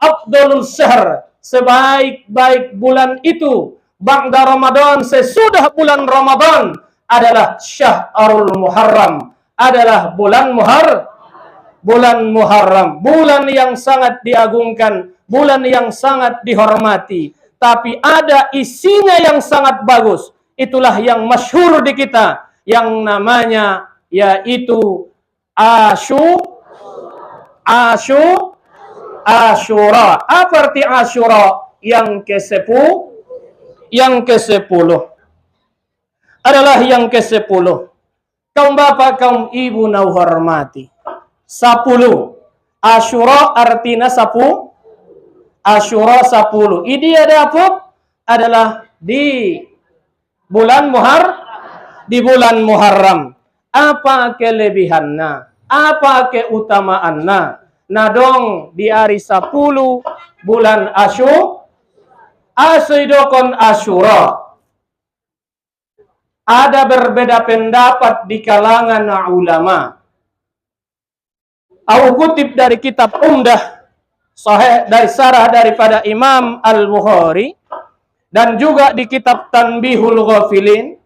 afdalul syahr, sebaik-baik bulan itu ba'da Ramadan, sesudah bulan Ramadan adalah Syahrul Muharram, adalah bulan Muharram, bulan yang sangat diagungkan, bulan yang sangat dihormati, tapi ada isinya yang sangat bagus. Itulah yang masyhur di kita, yang namanya yaitu Asyura. Apa arti Asyura? Yang ke-10 adalah yang ke-10. Kaum bapak, kaum ibu na hormati. 10. Asyura artinya 10. Asyura 10. Ini ada apa? Adalah di bulan Muharram. Apa kelebihannya? Apa keutamaannya? Nadong di hari 10 bulan Asyidokon Asyura. Ada berbeda pendapat di kalangan ulama. Aku kutip dari kitab Umdah Sahih dari sarah daripada Imam Al-Bukhari, dan juga di kitab Tanbihul Ghafilin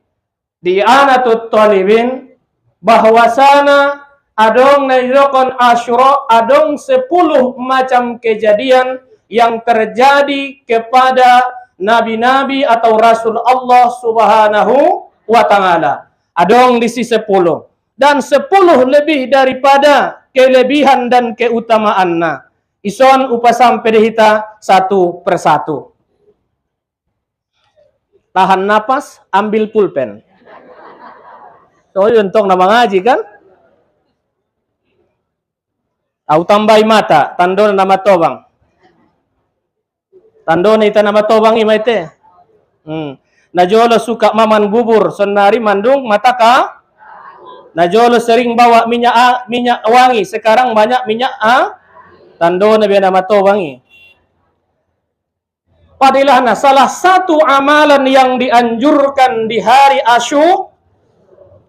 di Anatut Talibin, bahwasana adong naidokon Asyura, adong 10 macam kejadian yang terjadi kepada nabi-nabi atau rasul Allah Subhanahu wa ta'ala. Adong di sisi 10. Dan 10 lebih daripada kelebihan dan keutamaannya. Ison sampai dihita satu persatu. Tahan napas, ambil pulpen. So, untuk nama ngaji kan? Au tambai mata, tandon nama tobang. Tandon ita nama tobang imaite. Najolo suka maman bubur, sonari mandung mataka. Najolo sering bawa minyak wangi, sekarang banyak minyak tandon na nama tobang. Padahal salah satu amalan yang dianjurkan di hari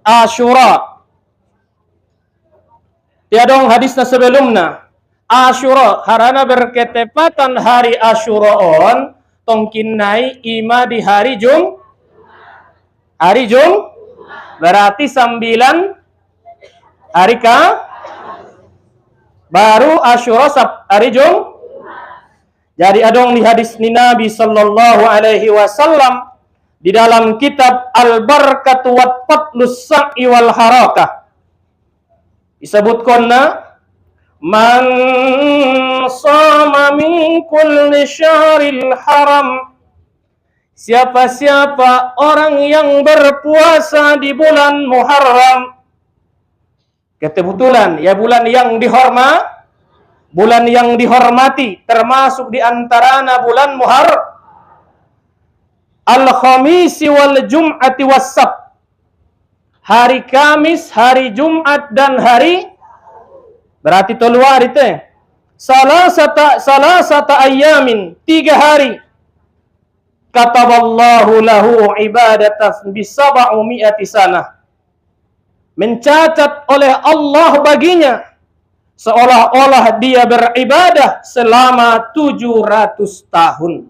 Asyura. Tiadong hadisnya sebelumnya. Asyura harana berketepatan hari Asyura on tongkinai ima di hari berarti 9 hari baru Asyura hari Jadi adong di hadis ni Nabi sallallahu alaihi wasallam di dalam kitab Al-Barakatu wat Fatlus Sa'i wal Harakah disebutkanna man shama min kulli syahril haram, siapa-siapa orang yang berpuasa di bulan Muharram, kebetulan ya bulan yang dihormati, termasuk di antaranya bulan Muharram, al-khamisi wal jum'ati was sabt, hari Kamis, hari Jumat dan hari berarti toluar itu salasata ayamin, 3 hari. Kataballahu lahu ibadatan bi-700 sanah, mencatat oleh Allah baginya seolah-olah dia beribadah selama 700 tahun.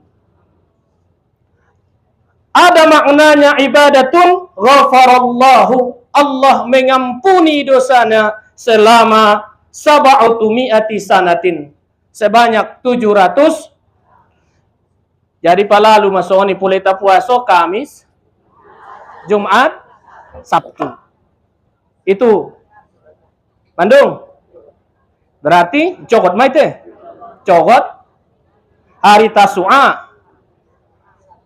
Ada maknanya ibadatun ghafarallahu, Allah mengampuni dosanya selama 700 sanatin, sebanyak 700. Jadi palalu masoni pulita puaso Kamis, Jumat, Sabtu. Itu Bandung. Berarti cokot maite. Cokot hari Tasu'a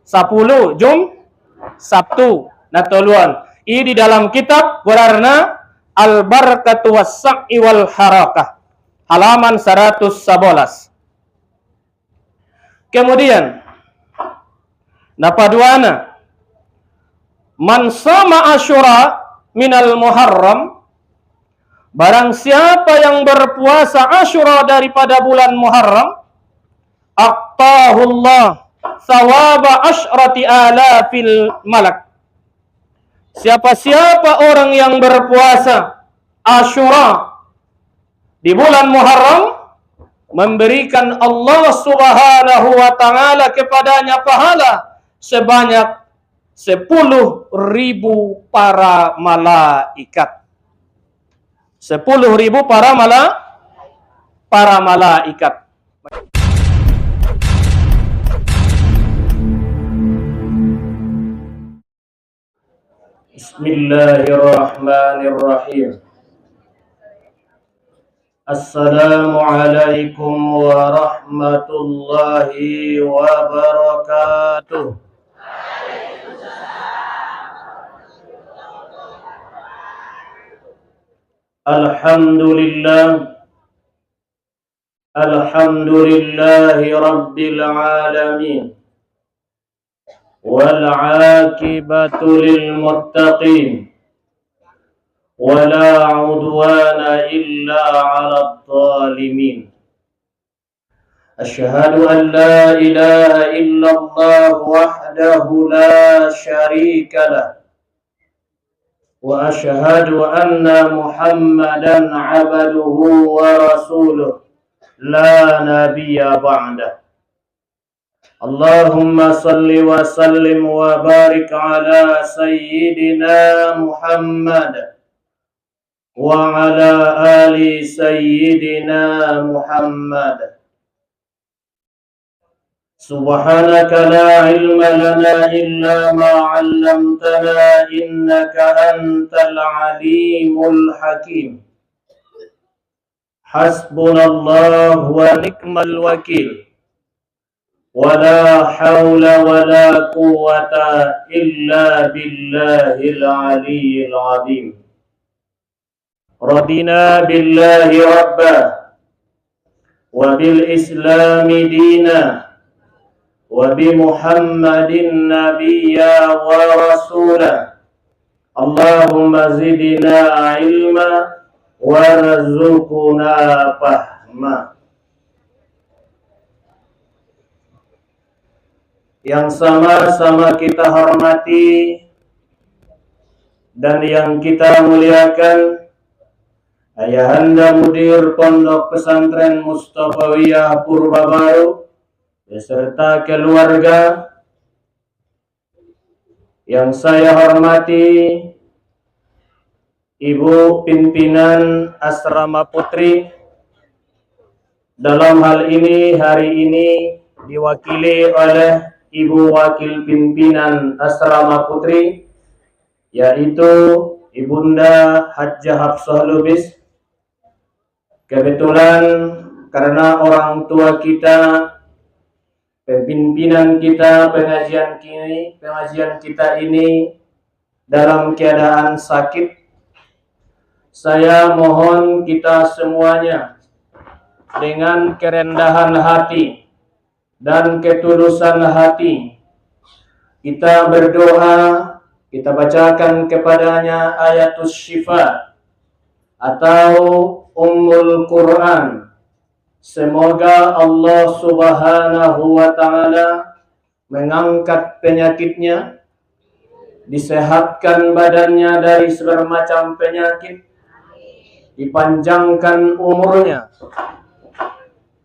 10 Sabtu natoluan. Ini di dalam kitab berarna Al-Barakatu was-Sa'i wal Harakah, halaman 111. Kemudian napaduana man sama Asyura minal Muharram, barang siapa yang berpuasa Asyura daripada bulan Muharram, aqtahullah thawaba asyrati alafil malak. Siapa-siapa orang yang berpuasa Asyura di bulan Muharram, memberikan Allah Subhanahu wa taala kepadanya pahala sebanyak 10.000 para malaikat. 10.000 para malaikat. Bismillahirrahmanirrahim. Assalamualaikum warahmatullahi wabarakatuh. Alhamdulillah. Alhamdulillahi rabbil alamin. Wal 'aqibatu lil muttaqin. Wala 'udwana illa 'alal zalimin. Asyhadu an la ilaha illallah wahdahu la syarika lah. Wa asyhadu anna Muhammadan 'abduhu wa rasuluh la nabiyya ba'dah. Allahumma salli wa sallim wa barik ala sayyidina Muhammad wa ala ali sayyidina Muhammad. Subhanaka la ilma lana illa ma 'allamtana innaka antal alimul hakim. Hasbunallahu wa ni'mal wakil. Wala hawla wala quwwata illa billahil aliyyil azim. Radina billahi rabba wa bil islami dina wa bi Muhammadin nabiyya wa rasula. Allahumma zidna ilma warzuqna fahma. Yang sama-sama kita hormati dan yang kita muliakan Ayahanda Mudir Pondok Pesantren Mustafawiyah Purbabaru beserta keluarga. Yang saya hormati Ibu Pimpinan Asrama Putri. Dalam hal ini, hari ini diwakili oleh Ibu Wakil Pimpinan Asrama Putri, yaitu Ibunda Hajjah Hafsah Lubis. Kebetulan karena orang tua kita, pimpinan kita, pengajian kita ini dalam keadaan sakit, saya mohon kita semuanya dengan kerendahan hati dan ketulusan hati kita berdoa, kita bacakan kepadanya ayatus syifa atau Ummul Quran. Semoga Allah Subhanahu wa taala mengangkat penyakitnya, disehatkan badannya dari segala macam penyakit, dipanjangkan umurnya,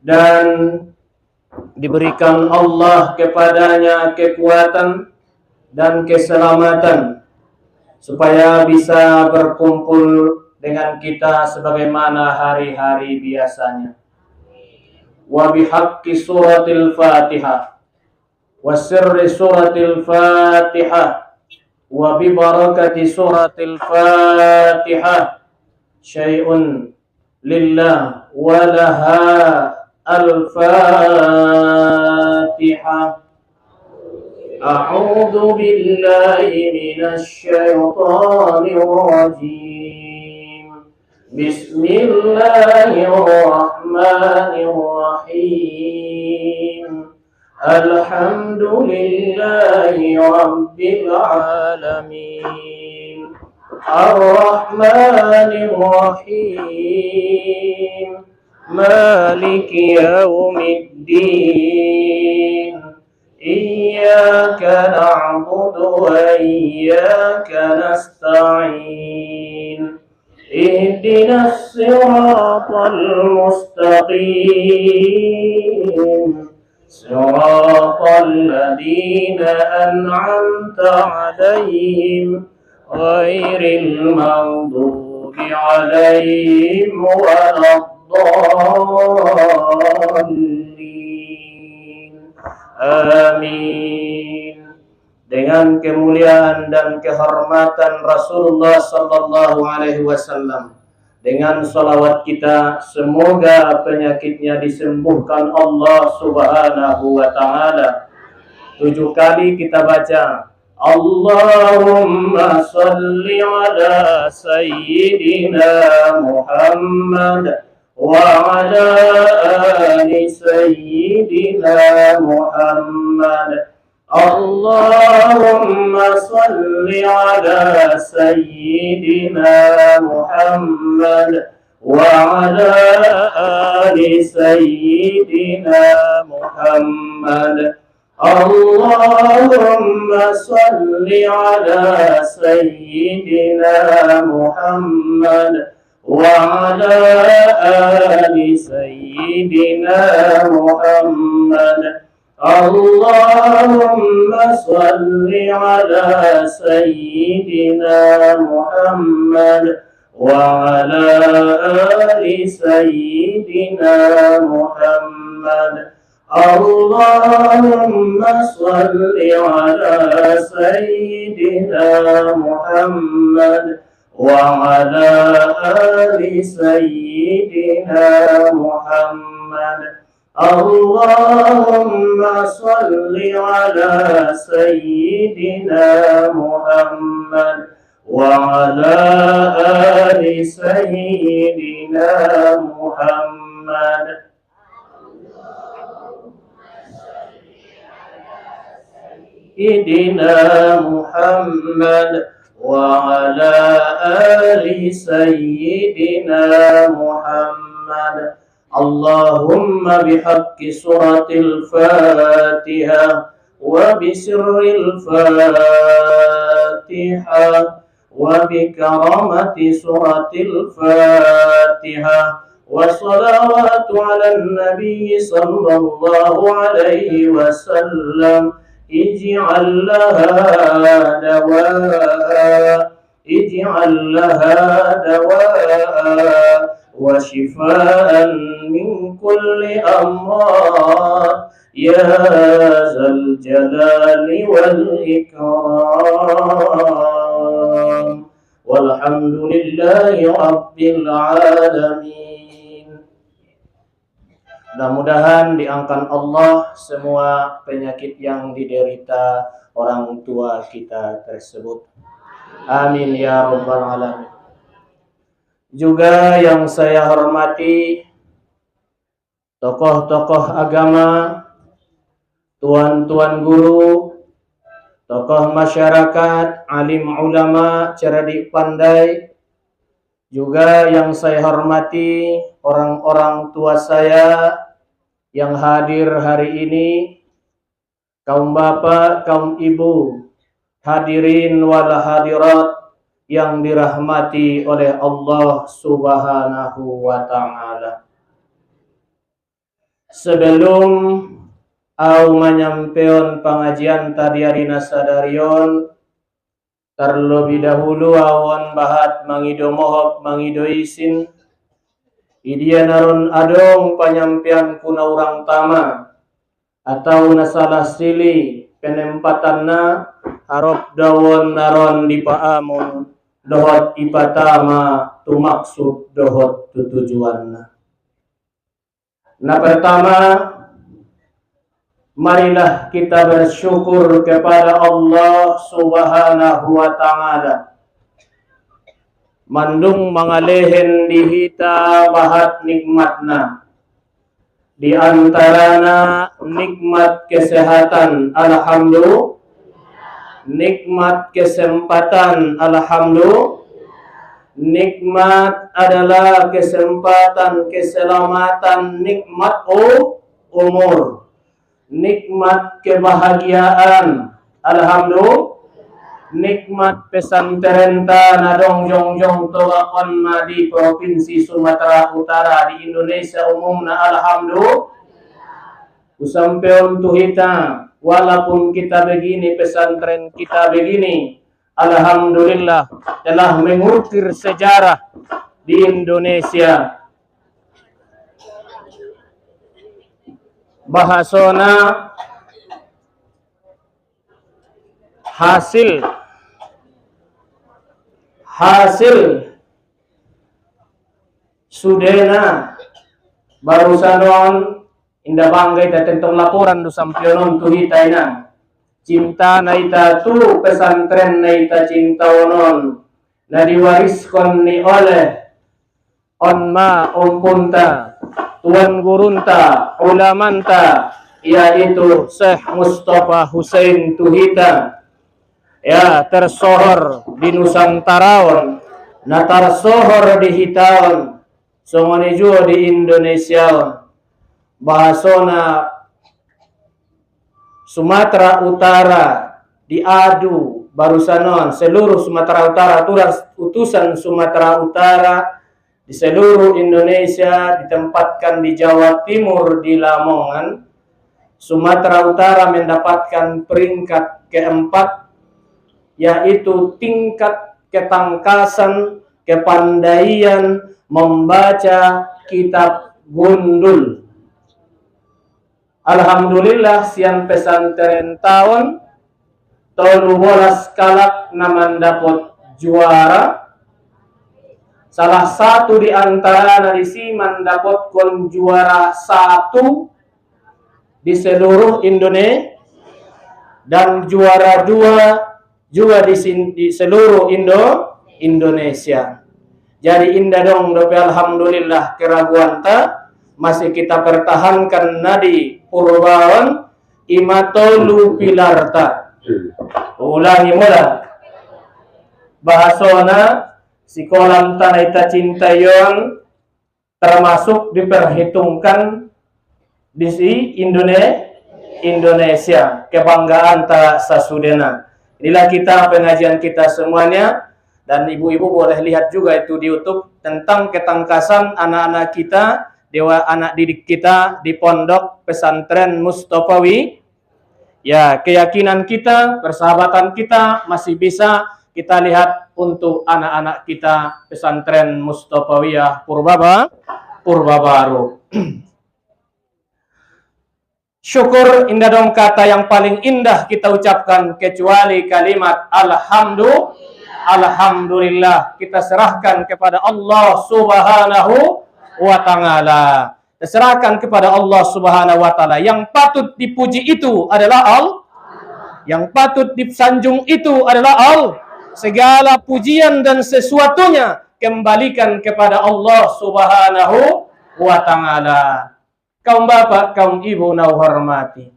dan diberikan Allah kepadanya kekuatan dan keselamatan supaya bisa berkumpul dengan kita sebagaimana hari-hari biasanya. Wa bihaqqi suratil Fatihah wa sirri suratil Fatihah wa bi barakati suratil Fatihah syai'un lillah wa laha al-Fatihah. A'udzu billahi minasy syaithanir rajim. Bismillahirrahmanirrahim. Alhamdulillahi rabbil alamin. Ar-Rahmanir Rahim. Maliki yaumiddin. Iyyaka na'budu wa iyyaka nasta'in. Ihdinas ihdinas siratal mustaqim siratal ladzina an'amta 'alaihim ghairil maghdubi 'alaihim waladdallin. Amin. Dengan kemuliaan dan kehormatan Rasulullah sallallahu alaihi wasallam, dengan salawat kita, semoga penyakitnya disembuhkan Allah subhanahu wa ta'ala. 7 kali kita baca, Allahumma salli ala sayyidina Muhammad wa ala ali sayyidina Muhammad. Allahumma salli ala sayyidina Muhammad wa ala ali sayyidina Muhammad. Allahumma salli ala sayyidina Muhammad wa ala ali sayyidina Muhammad. Allahumma salli ala sayyidina Muhammad wa ala ali sayyidina Muhammad. Allahumma salli ala sayyidina Muhammad wa ala ali sayyidina Muhammad. Allahumma salli ala sayyidina Muhammad wa ala ali sayyidina Muhammad. Sayyidina Muhammad wa ala ali sayyidina Muhammad. Allahumma bihaqqi suratil Fatihah wa bisirril Fatihah wa bikaramati suratil Fatihah wa salawatu ala nabi sallallahu alaihi wasallam. Ij'al laha dawa, ij'al laha dawa wa shifaan min kulli amrad ya zal jalali wal ikram. Walhamdulillahi rabbil alamin. Mudah-mudahan diangkat Allah semua penyakit yang diderita orang tua kita tersebut. Amin ya rabbal alamin. Juga yang saya hormati tokoh-tokoh agama, tuan-tuan guru, tokoh masyarakat, alim ulama, cerdik pandai. Juga yang saya hormati orang-orang tua saya yang hadir hari ini, kaum bapak, kaum ibu, hadirin wal hadirat yang dirahmati oleh Allah subhanahu wa ta'ala. Sebelum au menyampaikan pengajian tadi arina sadarion, terlebih dahulu awan bahat mangido mohok mangido isin idia naron adong penyampaian kuna orang tama atau nasalah sili penempatanna harap dawon naron di paamun dohot ipatama tu maksud dohot tu tujuanna. Nah pertama, marilah kita bersyukur kepada Allah subhanahu wa ta'ala. Mandung mangalehen dihita bahat nikmatna. Di antarana nikmat kesehatan, alhamdulillah. Nikmat kesempatan, alhamdulillah. Nikmat adalah kesempatan, keselamatan, nikmat umur. Nikmat kebahagiaan, alhamdulillah. nikmat pesantren tanah dongjong-jong toakon ma di Provinsi Sumatera Utara di Indonesia umumna alhamdulillah. Usampeon tuhita walaupun kita begini pesantren kita begini alhamdulillah telah mengukir sejarah di Indonesia. Bahasona hasil sudena barusanon indah bangga ita tentang laporan do sampionon tu hitaina cinta na ita tu pesantren na ita cinta onon na diwariskon ni oleh onma ompunta tuan gurunta ulamanta yaitu Syekh Mustafa Hussein Tuhita ya tersohor di Nusantaraon na tersohor di Hitaon semuanya juga di Indonesia. Bahasona Sumatera Utara diadu barusanon seluruh Sumatera Utara utusan Sumatera Utara di seluruh Indonesia ditempatkan di Jawa Timur di Lamongan. Sumatera Utara mendapatkan peringkat keempat, yaitu tingkat ketangkasan, kepandaian membaca kitab gundul. Alhamdulillah sian pesantren tahun 12 kalak naman dapat juara. Salah satu di antara narisi mendapat juara 1 di seluruh Indonesia dan juara 2 juga di seluruh Indonesia. Jadi indah dong dope alhamdulillah keraguan ta masih kita pertahankan nadi purbaon imatolu pilarta. Ulangi mula. Bahasona sikolam tanah ita cintayon termasuk diperhitungkan di Indonesia kebanggaan ta sasudena. Inilah kita pengajian kita semuanya dan ibu-ibu boleh lihat juga itu di YouTube tentang ketangkasan anak-anak kita, dewa anak didik kita di pondok pesantren Mustafawi. Ya, keyakinan kita, persahabatan kita masih bisa kita lihat untuk anak-anak kita pesantren Mustafawiyah Purbabaru. Syukur indah dong kata yang paling indah kita ucapkan kecuali kalimat alhamdulillah kita serahkan kepada Allah Subhanahu wa taala. Kita serahkan kepada Allah Subhanahu wa taala. Yang patut dipuji itu adalah Allah. Yang patut disanjung itu adalah Allah. Segala pujian dan sesuatunya kembalikan kepada Allah Subhanahu wa taala. Kaum bapak, kaum ibu na hormati.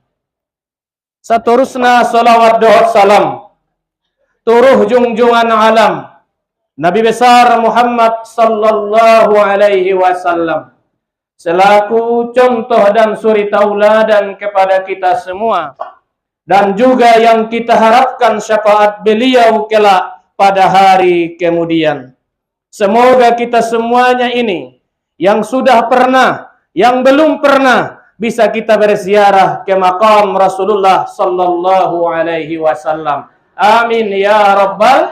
Saterusna salawat doa salam. Turuh junjungan alam. Nabi besar Muhammad sallallahu alaihi wasallam. Selaku contoh dan suri tauladan kepada kita semua. Dan juga yang kita harapkan syafaat beliau kelak pada hari kemudian. Semoga kita semuanya ini yang sudah pernah, yang belum pernah bisa kita berziarah ke makam Rasulullah sallallahu alaihi wasallam. Amin ya rabbal.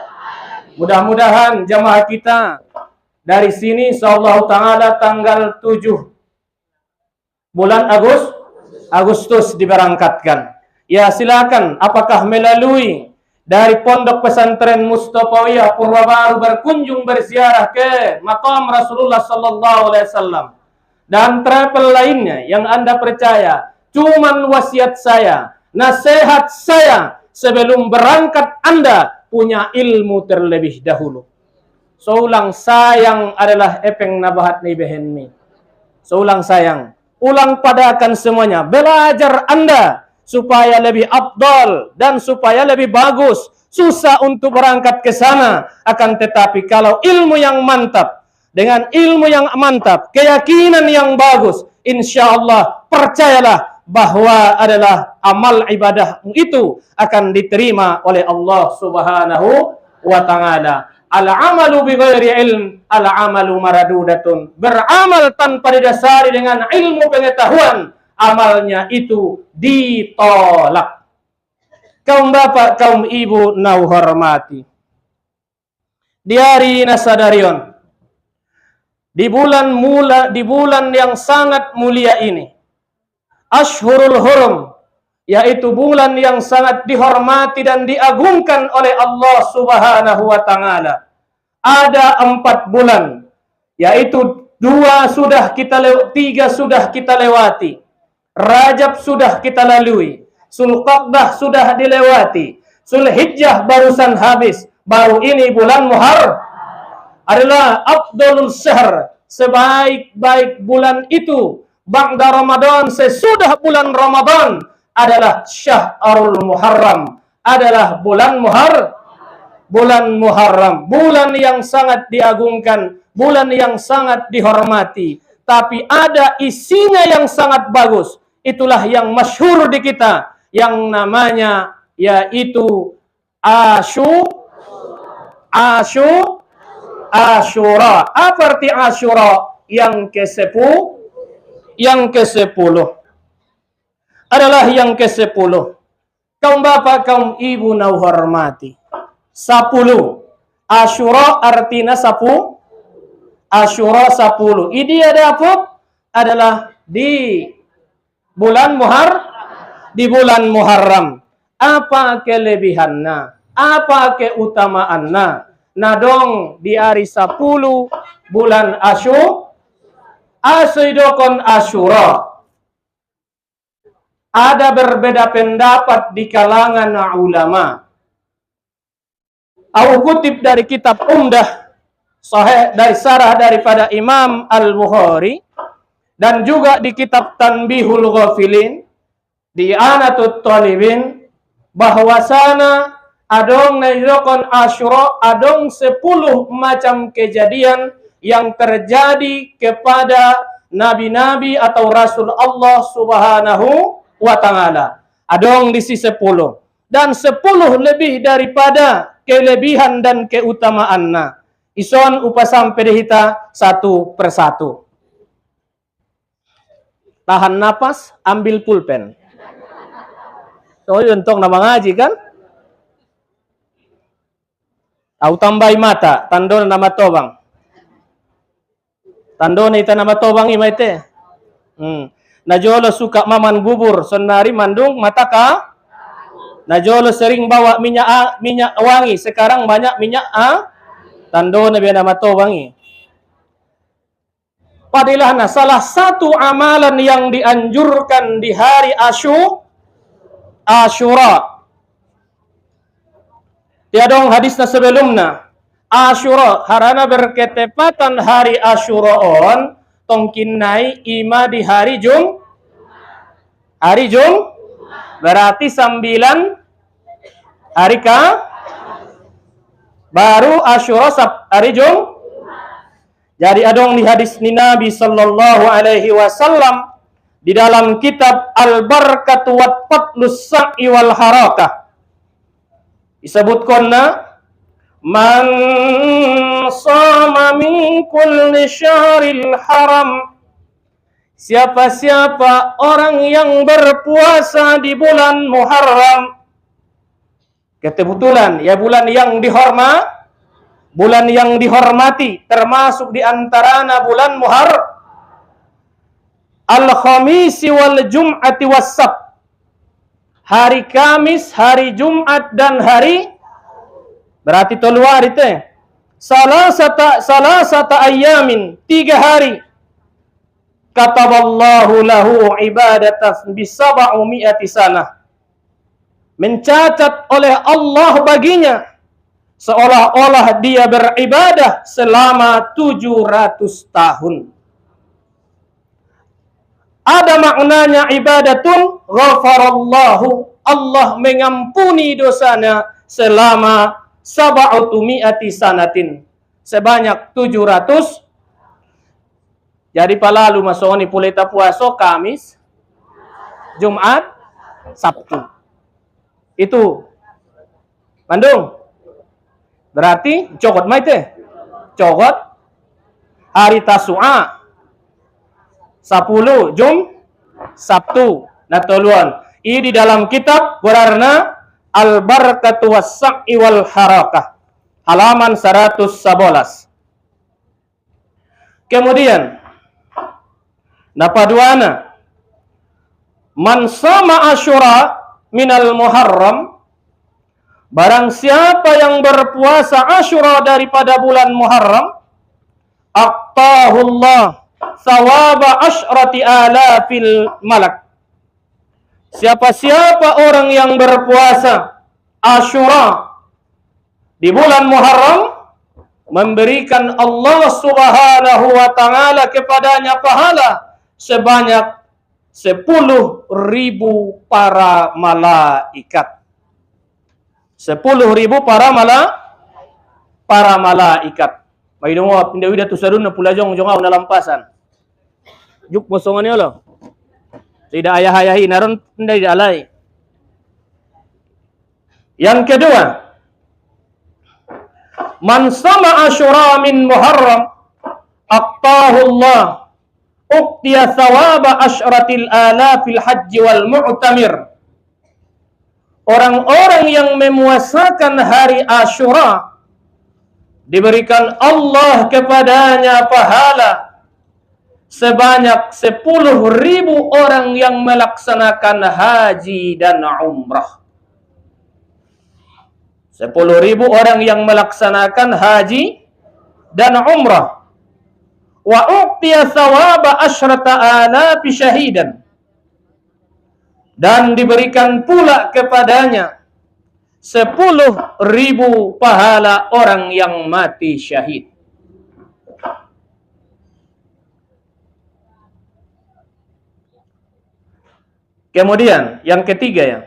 Mudah-mudahan jamaah kita dari sini insyaallah taala tanggal 7 bulan Agustus diberangkatkan. Ya silakan apakah melalui dari pondok pesantren Mustafawiyah Purbabaru berkunjung berziarah ke makam Rasulullah sallallahu alaihi wasallam. Dan travel lainnya yang Anda percaya, cuman wasiat saya, nasihat saya sebelum berangkat Anda punya ilmu terlebih dahulu. Soulang sayang adalah epeng nabahat ni behenmi. Soulang sayang, ulang padakan semuanya, belajar Anda supaya lebih afdal dan supaya lebih bagus. Susah untuk berangkat ke sana, akan tetapi kalau ilmu yang mantap, dengan ilmu yang mantap, keyakinan yang bagus, insya Allah percayalah bahwa adalah amal ibadah itu akan diterima oleh Allah Subhanahu wa taala. Al-amalu bighairi ilm, al-amalu maradudatun. Beramal tanpa didasari dengan ilmu pengetahuan, amalnya itu ditolak. Kaum bapak, kaum ibu nau hormati. Di hari Nasadarion, di bulan yang sangat mulia ini, Ashhurul Hurum, yaitu bulan yang sangat dihormati dan diagungkan oleh Allah Subhanahu wa taala. Ada 4 bulan, yaitu 3 sudah kita lewati. Rajab sudah kita lalui. Zulqa'dah sudah dilewati. Zulhijjah barusan habis. Baru ini bulan Muharram adalah afdalul syahr, sebaik-baik bulan itu ba'da Ramadan, sesudah bulan Ramadan adalah Syahrul Muharram, adalah bulan Muharram, bulan yang sangat diagungkan, bulan yang sangat dihormati, tapi ada isinya yang sangat bagus. Itulah yang masyhur di kita, yang namanya yaitu Asyura. Apa arti Asyura? Yang ke-10 adalah yang ke-10. Kaum bapak, kaum ibu nau hormati. 10. Asyura artinya 10. Asyura 10. Ini ada apa? Adalah di bulan Muharram. Apa kelebihannya? Apa keutamaannya? Nadong di hari 10 bulan Asyura. Ada berbeda pendapat di kalangan ulama. Aku kutip dari kitab Umdah Sahih dari sarah daripada Imam Al-Bukhari, dan juga di kitab Tanbihul Ghafilin di Anatut Talibin, bahwasana adong naidokon Asyura, adong 10 macam kejadian yang terjadi kepada nabi-nabi atau rasul Allah Subhanahu wa taala. Adong di sisi 10 dan 10 lebih daripada kelebihan dan keutamaannya. Ison upasam pedihita satu persatu. Tahan napas, ambil pulpen. So, untuk nama ngaji kan? Au tambai mata, tandon nama tobang. Tandon ita nama tobang imaite. Najolo suka maman bubur, sonari mandung mata ka. Najolo sering bawa minyak wangi, sekarang banyak minyak tandon na nama tobangi. Padilahna salah satu amalan yang dianjurkan di hari Asyura. Tiadong hadisna sebelumna. Asyura harana berketepatan hari Asyura on tongkinai ima di hari berarti 9 hari baru Asyura hari Jadi adong di hadis ni Nabi sallallahu alaihi wasallam di dalam kitab Al-Barakatu wat Fatlus Sa'i wal Harakah. Disebutkanna man shama min kulli syahril haram. Siapa-siapa orang yang berpuasa di bulan Muharram. Kebetulan ya bulan yang dihormati, termasuk di antaranya bulan Muharram. Al-Khamisi wal Jum'ati was Sabt. Hari Kamis, hari Jumat dan hari berarti toluar itu. Salasata ayyamin, 3 hari. Kataballahu lahu ibadatan bi-700 sanah. Mencatat oleh Allah baginya seolah-olah dia beribadah selama 700 tahun. Ada maknanya ibadatun ghafarallahu, Allah mengampuni dosanya selama 700 sanatin, sebanyak 700. Jadi palalu masoni pulita puaso Kamis, Jumat, Sabtu. Itu. Bandung. Berarti cogot mai teh. Cogot hari Tasu'a. 10 Sabtu. Nah toluan. Ini di dalam kitab berarna Al-Barakatu Was-Sa'i wal Harakah. Halaman 111. Kemudian napaduana man sama Asyura minal Muharram, barang siapa yang berpuasa Asyura daripada bulan Muharram, aqtahullah sawaba asyrati alafil malak. Siapa-siapa orang yang berpuasa Asyura di bulan Muharram, memberikan Allah Subhanahu wa ta'ala kepadanya pahala sebanyak 10.000 para malaikat. 10.000 para malaikat. May dungo pindawi da tusadun na pulajong jongaw na lampasan. Juk mosongan niyo lo. Tidak ayah-ayahi naron pindawi da alay. Yang kedua, man sama Asyura min Muharram aqtahullah uqtiya thawaba asyratil alafil hajji wal mu'tamir. Orang-orang yang memuasakan hari Asyura diberikan Allah kepadanya pahala sebanyak 10.000 orang yang melaksanakan haji dan umrah. 10.000 orang yang melaksanakan haji dan umrah. Wa uqtiya thawaba asyrata alafi syahidan. Dan diberikan pula kepadanya 10.000 pahala orang yang mati syahid. Kemudian yang ketiga ya.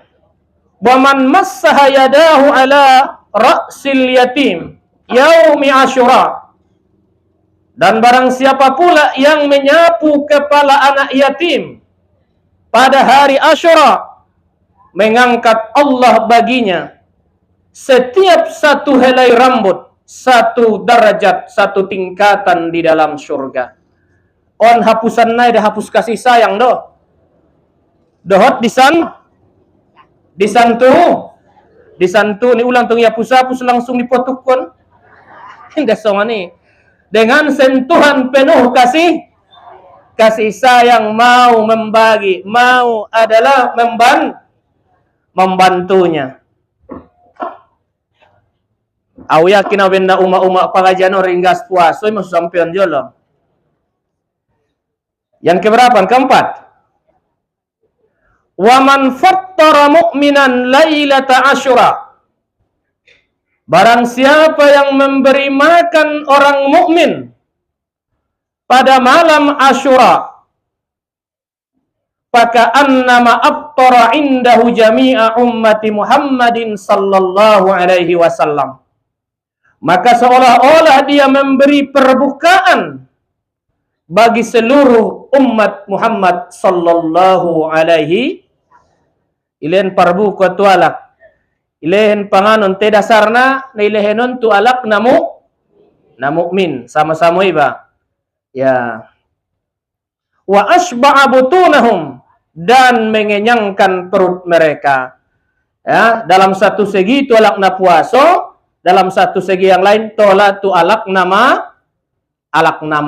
Wa man massaha yadahu ala ra'sil yatim yaumi Asyura. Dan barang siapa pula yang menyapu kepala anak yatim pada hari Asyura, mengangkat Allah baginya setiap satu helai rambut, satu derajat, satu tingkatan di dalam surga. On hapusan nai dah hapus kasih sayang doh. Dohot disantu ni ulang tong hapus langsung dipotukkan. Hingga songan ni dengan sentuhan penuh kasih sayang, mau membagi, mau adalah membantunya. Aku yakin benda umat-umat pengajian ringgas puasa masuk sampean jolo. Yang keberapa? Keempat. Wa man fattara mu'minan lailata Asyura. Barang siapa yang memberi makan orang mukmin pada malam Asyura, faka'annama aftara indahu jami'a ummati Muhammadin sallallahu alaihi wasallam. Maka seolah-olah dia memberi perbukaan bagi seluruh umat Muhammad sallallahu alaihi ilen parbuka tu alak. Ilehen panganon te dasarna na ilehenon tu alak na mukmin sama-sama iba. Ya. Wa asba'a butunahum, dan mengenyangkan perut mereka. Ya, dalam satu segi tu alak na puaso, dalam satu segi yang lain tola tu alak nama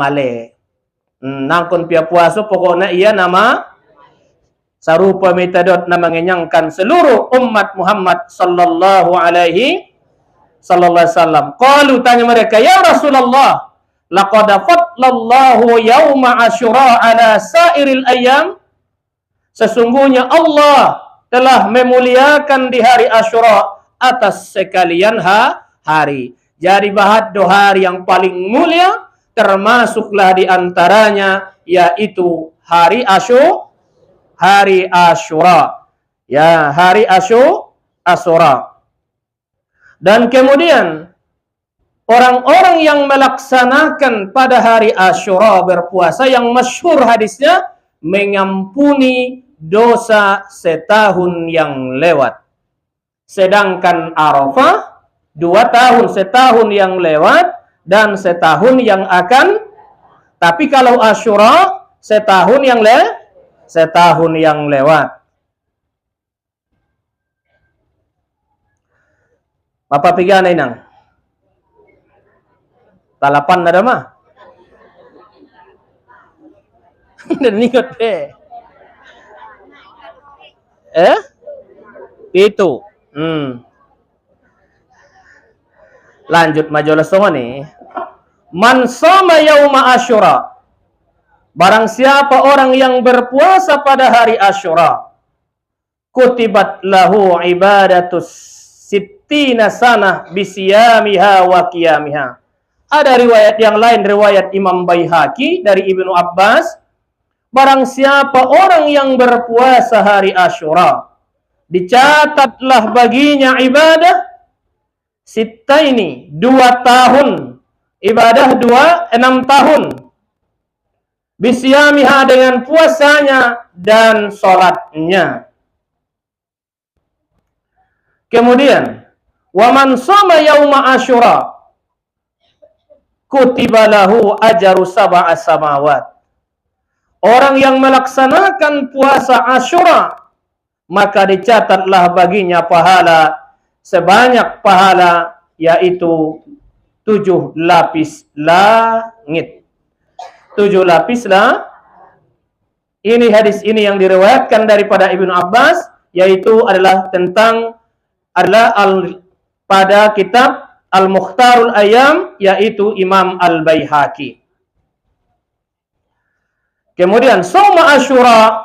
le. Nangkon pia puaso pokoknya ia nama sarupa metodot na mengenyangkan seluruh umat Muhammad sallallahu alaihi wasallam. Qalu, tanya mereka, ya Rasulullah, laqad fadlallahu yauma Asyura ala sairil ayyam. Sesungguhnya Allah telah memuliakan di hari Asyura atas sekalian hari. Jadi bahad do hari yang paling mulia, termasuklah di antaranya yaitu hari Asyura. Ya, hari Asyura. Dan kemudian orang-orang yang melaksanakan pada hari Asyura berpuasa, yang masyhur hadisnya, mengampuni dosa setahun yang lewat. Sedangkan Arafah 2 tahun, setahun yang lewat dan setahun yang akan. Tapi kalau Asyura setahun yang lewat. Apa pigana inang? Talapan na dama. Nanikot Itu. Lanjut majolah songo nih. Man shoma yauma Asyura. Barang siapa orang yang berpuasa pada hari Asyura, kutibat lahu ibadatus sittina sanah bisiyamiha wa qiyamiha. Ada riwayat yang lain, riwayat Imam Baihaqi dari Ibnu Abbas, barang siapa orang yang berpuasa hari Asyura, dicatatlah baginya ibadah sittaini 2 tahun, ibadah 6 tahun, bisyamiha dengan puasanya dan sholatnya. Kemudian wa man shoma yauma Asyura kutiba lahu ajru sab'a samawat. Orang yang melaksanakan puasa Asyura, maka dicatatlah baginya pahala sebanyak pahala, yaitu 7 lapis langit. 7 lapis lah. Ini hadis ini yang diriwayatkan daripada Ibnu Abbas, yaitu adalah pada kitab Al-Mukhtarul Ayyam, yaitu Imam Al-Baihaqi. Kemudian shauma Asyura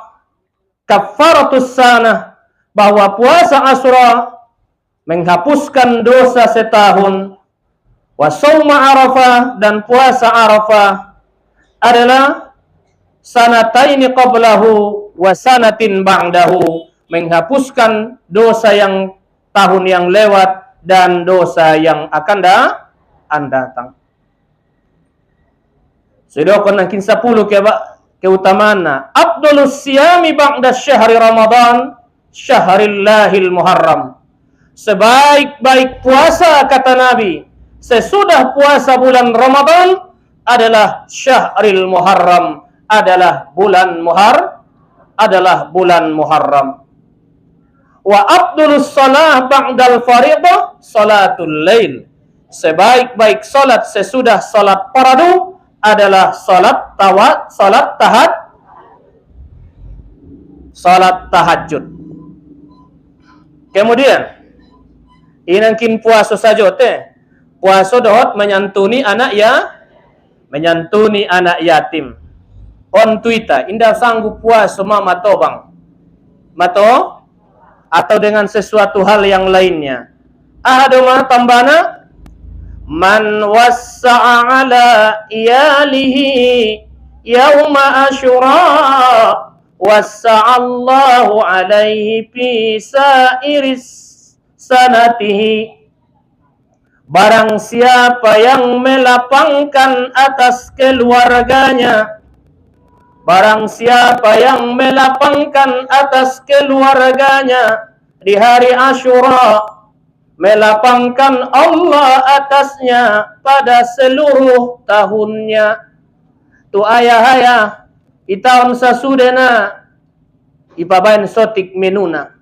kafaratus sanah, bahwa puasa Asyura menghapuskan dosa setahun. Wa shauma Arafah, dan puasa Arafah adalah sanataini qablahu wa sanatin ba'dahu, menghapuskan dosa yang tahun yang lewat dan dosa yang akan datang. Sudah konakin 10 keutamaan. Afdalus siyami ba'da syahri Ramadan syahrillahil Muharram. Sebaik-baik puasa, kata Nabi, sesudah puasa bulan Ramadan adalah syahril Muharram, adalah bulan Muharram. Wa afdalus shalah ba'dal fariḍah salatul lail. Sebaik-baik salat sesudah salat fardu adalah salat tahajud. Kemudian inangkin puasa saja teh. Puasa dohot menyantuni anak yatim. On Twitter, indah sanggup puasa mama tobang. Mato atau dengan sesuatu hal yang lainnya. Ahaduma tambana man wassa'a ala iyalihi yauma Asyura wassa'allahu alaihi fi sa'iris sanatihi. Barang siapa yang melapangkan atas keluarganya, barang siapa yang melapangkan atas keluarganya di hari Asyura, melapangkan Allah atasnya pada seluruh tahunnya. Tu ayah-ayah itaon sasudena ipabain sotik menuna.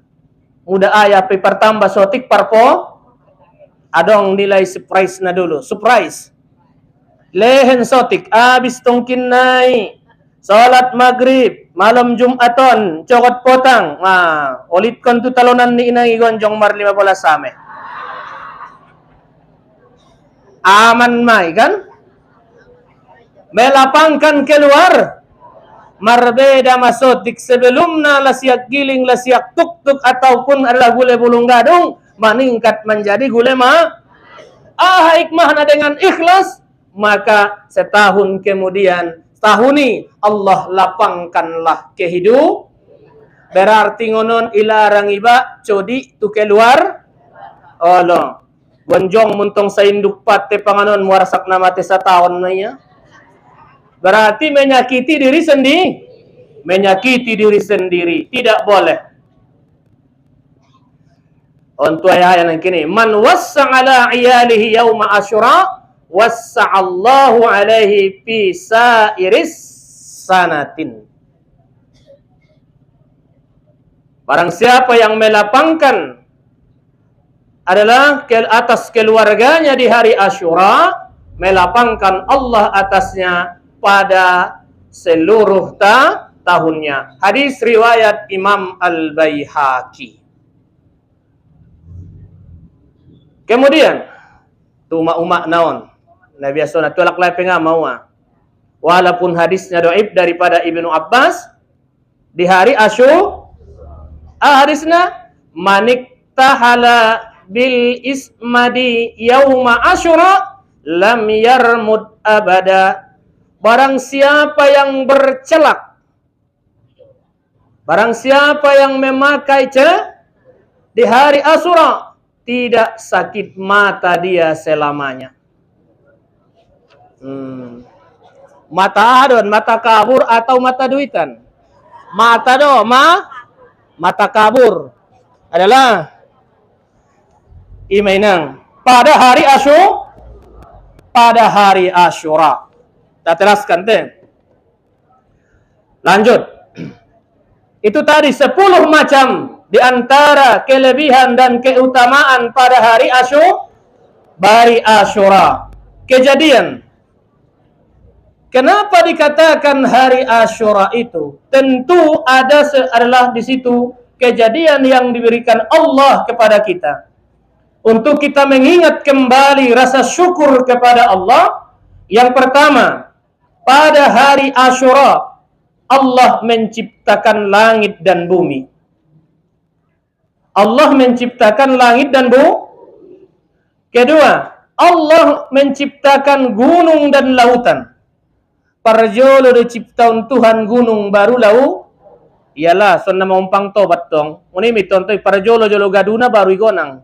Muda ayah pertambah sotik parpo adong nilai surprise na dulu. Surprise. Lehen sotik abis tongkin nai. Salat maghrib, malam Jumaton, cokot potang. Olit kon tu talonan ni inangi gonjong mar 15 same. Aman mai kan? Melapangkan keluar. Marbeda masotik sebelumnya lasiak giling, lasiak tuk-tuk ataupun adalah gule bulung gadung, meningkat menjadi gule hikmahna dengan ikhlas, maka setahun kemudian tahuni Allah lapangkanlah kehidup. Berarti ngonon ilarang iba codi tu keluar. Allah gonjong muntong sa induk pate panganon muarasak nama te sa tahun na ya. Berarti menyakiti diri sendiri. menyakiti diri sendiri. Tidak boleh. Untuk ayat yang kini, man wassa'ala iyalihi yauma asyura wassa'allahu alaihi fi sairis sanatin. Barang siapa yang melapangkan adalah ke atas keluarganya di hari Asyura, melapangkan Allah atasnya pada seluruh tahunnya. Hadis riwayat Imam Al-Baihaqi. Kemudian tu umak naon Nabi Asona tolak lepeng mau. Walaupun hadisnya dhaif daripada Ibnu Abbas di hari Asyura, hadisnya manik tahala bil ismadi yauma asyura lam yarmud abada. Barang siapa yang bercelak, barang siapa yang memakai di hari Asyura, tidak sakit mata dia selamanya. Mata adon, mata kabur atau mata duitan? Mata mata kabur adalah imainang pada hari Asyura. Kita jelaskan deh. Lanjut. Itu tadi 10 macam di antara kelebihan dan keutamaan pada hari Asyura. Kejadian. Kenapa dikatakan hari Asyura itu? Tentu adalah di situ kejadian yang diberikan Allah kepada kita. Untuk kita mengingat kembali rasa syukur kepada Allah. Yang pertama, pada hari Asyura Allah menciptakan langit dan bumi. Allah menciptakan langit dan bumi. Kedua, Allah menciptakan gunung dan lautan. Parjolo diciptaun Tuhan gunung baru lau. Iyalah, sonna maumpang tobat tong. Muni mitontoi parjolo jolo gaduna baru igonang.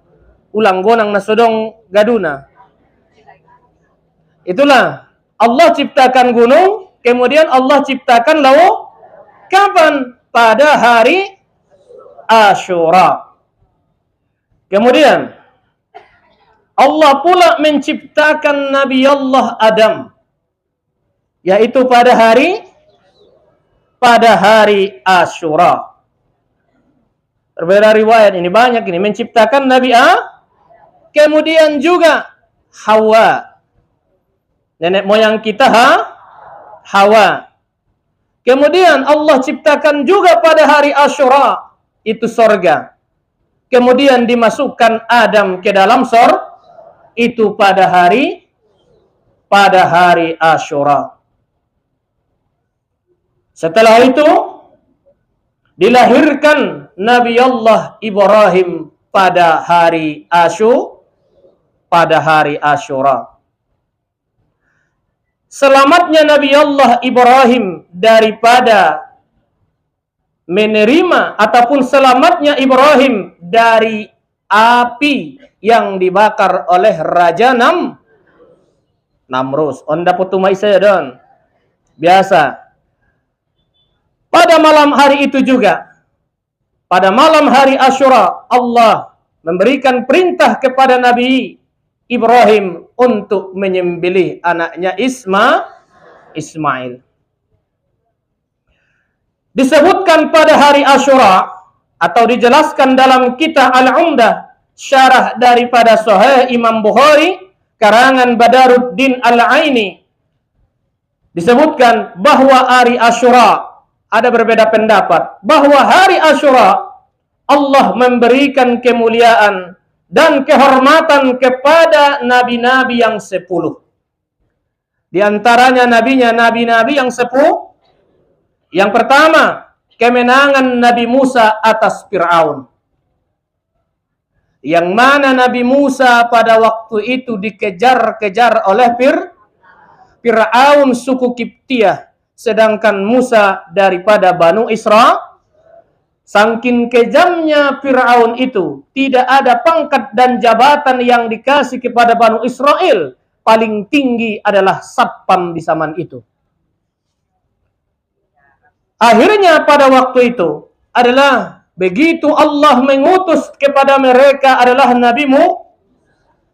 Ulang gonang nasodong gaduna. Itulah Allah ciptakan gunung, kemudian Allah ciptakan lau. Kapan? Pada hari Asyura. Kemudian Allah pula menciptakan Nabi Allah Adam, yaitu pada hari Asyura. Berbeda riwayat ini banyak ini menciptakan Nabi kemudian juga Hawa, nenek moyang kita Hawa. Kemudian Allah ciptakan juga pada hari Asyura itu sorga. Kemudian dimasukkan Adam ke dalam itu pada hari Asyura. Setelah itu dilahirkan Nabi Allah Ibrahim pada hari Asyura. Selamatnya Nabi Allah Ibrahim daripada menerima ataupun selamatnya Ibrahim dari api yang dibakar oleh Raja Namrus. Onda putumai saya don. Biasa. Pada malam hari itu juga, pada malam hari Asyura, Allah memberikan perintah kepada Nabi Ibrahim untuk menyembelih anaknya Ismail. Disebutkan pada hari Asyura atau dijelaskan dalam kitab Al-Umdah, syarah daripada Sahih Imam Bukhari, karangan Badaruddin Al-Aini, disebutkan bahwa hari Asyura, ada berbeda pendapat, bahwa hari Asyura Allah memberikan kemuliaan dan kehormatan kepada nabi-nabi yang 10. Di antaranya nabi-nabi yang 10. Yang pertama, kemenangan Nabi Musa atas Fir'aun. Yang mana Nabi Musa pada waktu itu dikejar-kejar oleh Fir'aun suku Kiptiah. Sedangkan Musa daripada Banu Israel. Saking kejamnya Fir'aun itu, tidak ada pangkat dan jabatan yang dikasih kepada Banu Israel. Paling tinggi adalah satpam di zaman itu. Akhirnya pada waktu itu adalah begitu Allah mengutus kepada mereka adalah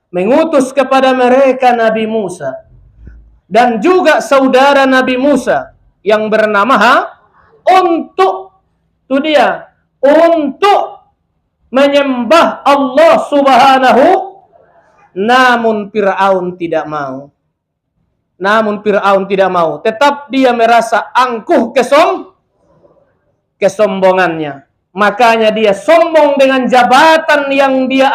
mengutus kepada mereka Nabi Musa dan juga saudara Nabi Musa yang bernama untuk menyembah Allah Subhanahu, namun Fir'aun tidak mau. Tetap dia merasa angkuh kesombongannya. Makanya dia sombong dengan jabatan yang dia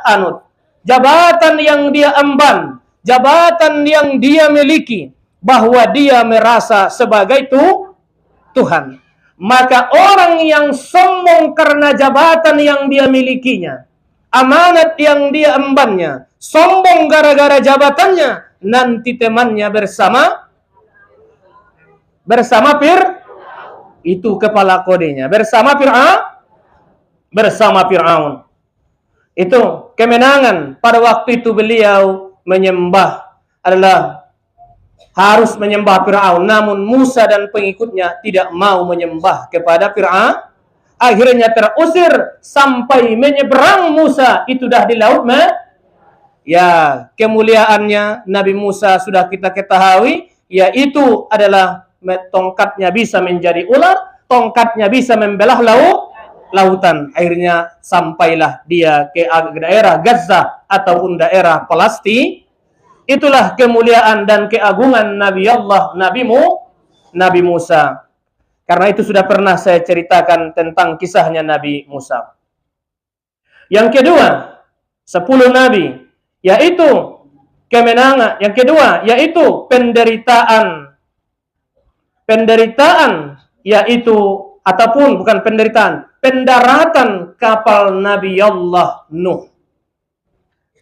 anut. Jabatan yang dia emban, jabatan yang dia miliki, bahwa dia merasa sebagai Tuhan. Maka orang yang sombong karena jabatan yang dia milikinya, amanat yang dia embannya, sombong gara-gara jabatannya, nanti temannya bersama itu kepala kodenya, bersama Fir'aun. Itu kemenangan pada waktu itu beliau menyembah adalah harus menyembah Fir'aun, namun Musa dan pengikutnya tidak mau menyembah kepada Fir'aun. Akhirnya terusir sampai menyeberang Musa itu dah di laut ya, kemuliaannya Nabi Musa sudah kita ketahui, yaitu adalah tongkatnya bisa menjadi ular, tongkatnya bisa membelah lautan. Akhirnya sampailah dia ke daerah Gaza ataupun daerah Palestina. Itulah kemuliaan dan keagungan Nabi Musa. Karena itu sudah pernah saya ceritakan tentang kisahnya Nabi Musa. Yang kedua, 10 nabi, yaitu kemenangan. Yang kedua, yaitu penderitaan, yaitu ataupun bukan penderitaan, pendaratan kapal Nabi Allah Nuh.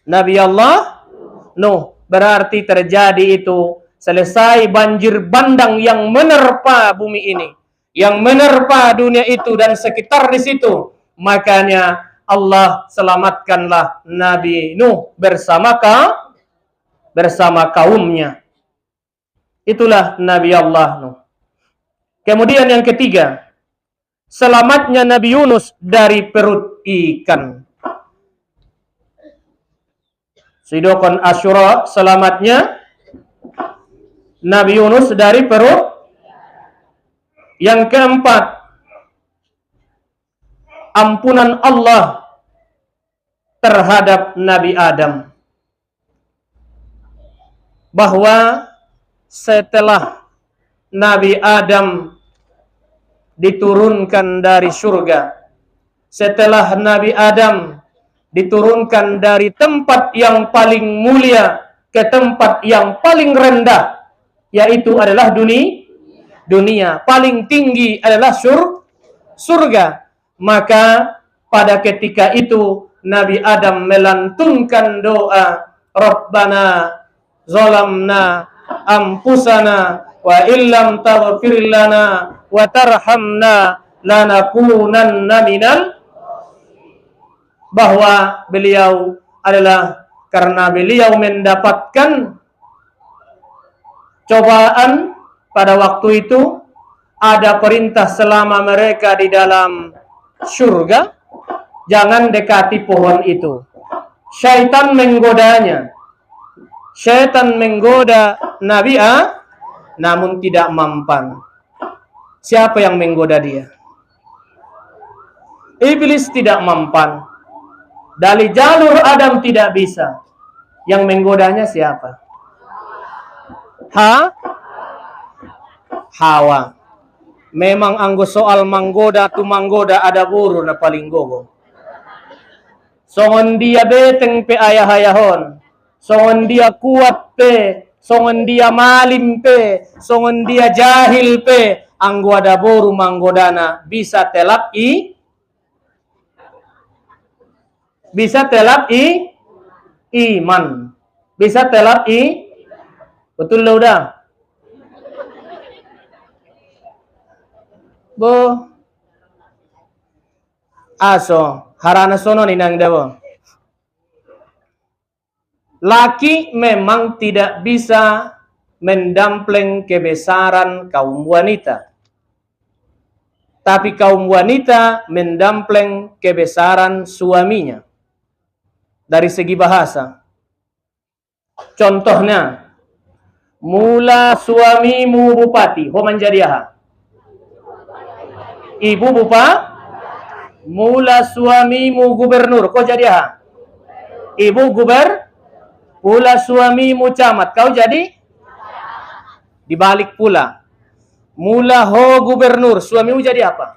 Nabi Allah Nuh, berarti terjadi itu selesai banjir bandang yang menerpa bumi ini, yang menerpa dunia itu dan sekitar di situ. Makanya Allah selamatkanlah Nabi Nuh bersama kaumnya. Itulah Nabi Allah Nuh. Kemudian yang ketiga, selamatnya Nabi Yunus dari perut ikan. Sidokon Asyura, selamatnya Nabi Yunus dari perut. Yang keempat, ampunan Allah terhadap Nabi Adam. Bahwa setelah Nabi Adam diturunkan dari surga, setelah Nabi Adam diturunkan dari tempat yang paling mulia ke tempat yang paling rendah, yaitu adalah dunia. Paling tinggi adalah surga. Maka pada ketika itu Nabi Adam melantunkan doa, Rabbana zalamna anfusana wa illam taghfir lana wa tarhamna lanakunanna minal, bahwa beliau adalah karena beliau mendapatkan cobaan pada waktu itu, ada perintah selama mereka di dalam surga, jangan dekati pohon itu. Syaitan menggodanya. Syaitan menggoda Nabi namun tidak mempan. Siapa yang menggoda dia? Iblis tidak mempan. Dari jalur Adam tidak bisa. Yang menggodanya siapa? Hawa. Memang anggo soal manggoda tu manggoda ada buru na paling gogo. Songon dia beteng pe ayah-ayahon. Songon dia kuat pe. Songon dia malim pe. Songon dia jahil pe. Anggo ada buru manggodana bisa telap iman. Bisa telap betul lo udah. Bo aso harana sono ninang dabo. Laki memang tidak bisa mendampleng kebesaran kaum wanita. Tapi kaum wanita mendampleng kebesaran suaminya. Dari segi bahasa. Contohnya, mula suamimu bupati, ho menjadiah. Ibu bupati, mula suamimu gubernur, kau jadiah. Ibu mula suamimu camat, kau jadi? Dibalik pula. Mula ho gubernur, suamimu jadi apa?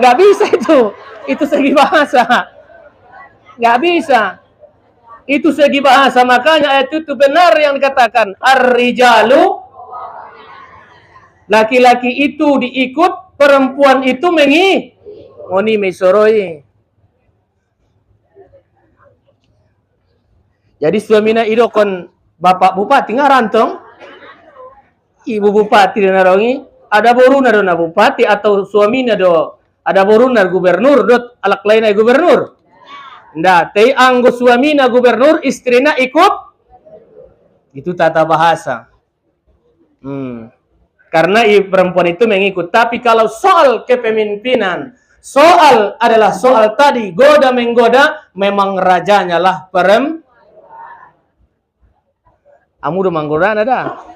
Nggak bisa itu. Itu segi bahasa. Nggak bisa. Itu segi bahasa. Makanya ayat itu benar yang dikatakan. Ar-rijalu. Laki-laki itu diikut, perempuan itu mengoni mesoroi. Jadi suamina idokon bapak bupati ngarantong. Ibu bupati dan narongi ada boruna do na bupati atau suaminya do ada boruna gubernur dot alak lainnya gubernur. Nda, tei anggo suamina gubernur istrina ikut. Itu tata bahasa. Karena perempuan itu mengikut. Tapi kalau soal kepemimpinan, soal adalah soal tadi goda menggoda, memang rajanya lah perempuan. Amu do manggoda ada.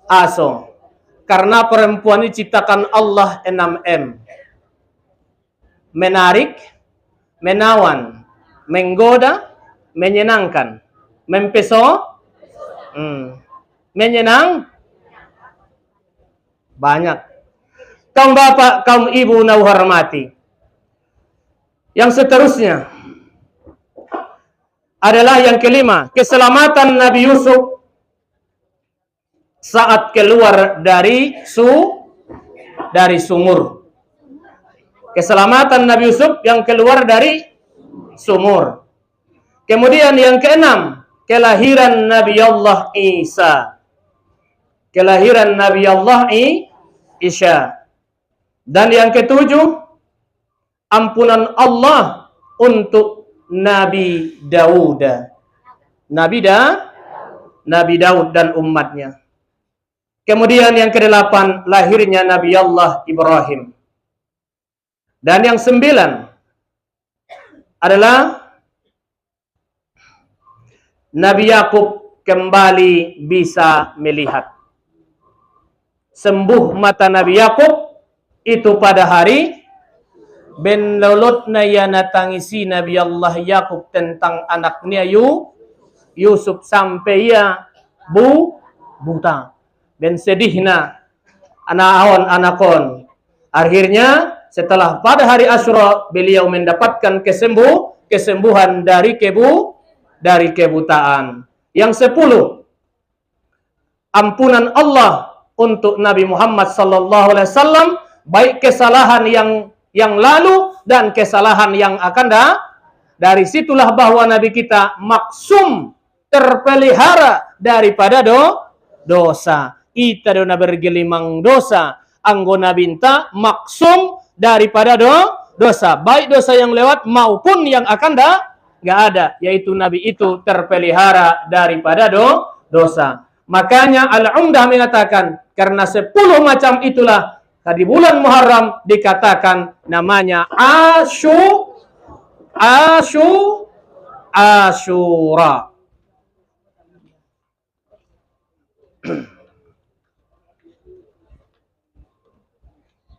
Aso, karena perempuan diciptakan Allah 6M. Menarik, menawan, menggoda, menyenangkan, mempeso, menyenang, banyak. Kaum bapak, kaum ibu na hormati. Yang seterusnya adalah yang kelima, keselamatan Nabi Yusuf saat keluar dari sumur. Keselamatan Nabi Yusuf yang keluar dari sumur. Kemudian yang keenam, kelahiran Nabi Allah Isa. Kelahiran Nabi Allah Isa. Dan yang ketujuh, ampunan Allah untuk Nabi Daud. Nabi Daud dan umatnya. Kemudian yang kedelapan, lahirnya Nabi Allah Ibrahim. Dan yang sembilan adalah Nabi Yakub kembali bisa melihat. Sembuh mata Nabi Yakub itu pada hari ben lolotna yana tangisi Nabi Allah Yakub tentang anaknya Yusuf sampai ia buta. Dan sedihna anakon. Akhirnya setelah pada hari Asyura beliau mendapatkan kesembuhan dari kebutaan. Yang 10, ampunan Allah untuk Nabi Muhammad sallallahu alaihi wasallam, baik kesalahan yang lalu dan kesalahan yang akan datang. Dari situlah bahwa Nabi kita maksum, terpelihara daripada dosa. Ita dona bergelimang dosa, anggona binta maksum daripada dosa, baik dosa yang lewat maupun yang akan nggak ada, yaitu Nabi itu terpelihara daripada dosa. Makanya Al-Umdah mengatakan karena 10 macam itulah di bulan Muharram dikatakan namanya Asyura.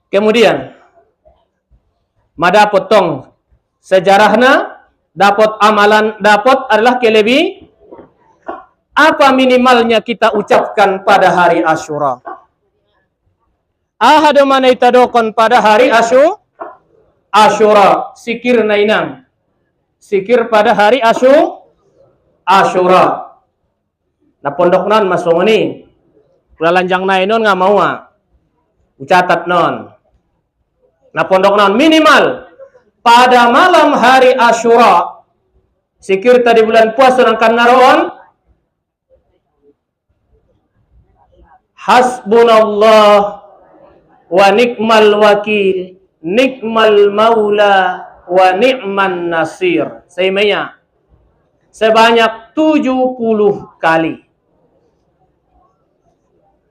Kemudian madapot tong sejarahna, dapat amalan, dapat adalah kelebihan. Apa minimalnya kita ucapkan pada hari Asyura? Ahadu mana itadokon pada hari Asyura. Sikir nainang. Sikir pada hari Asyura. Nah pondok non masuk ni. Lanjang nainon nggak mau ucatat non. Nah pondok non minimal pada malam hari Asyura. Sikir tadi bulan puasa rangkan naroon. Hasbunallah wa ni'mal wakil, nikmal maula wa ni'man nasir. Saimanya sebanyak 70 kali.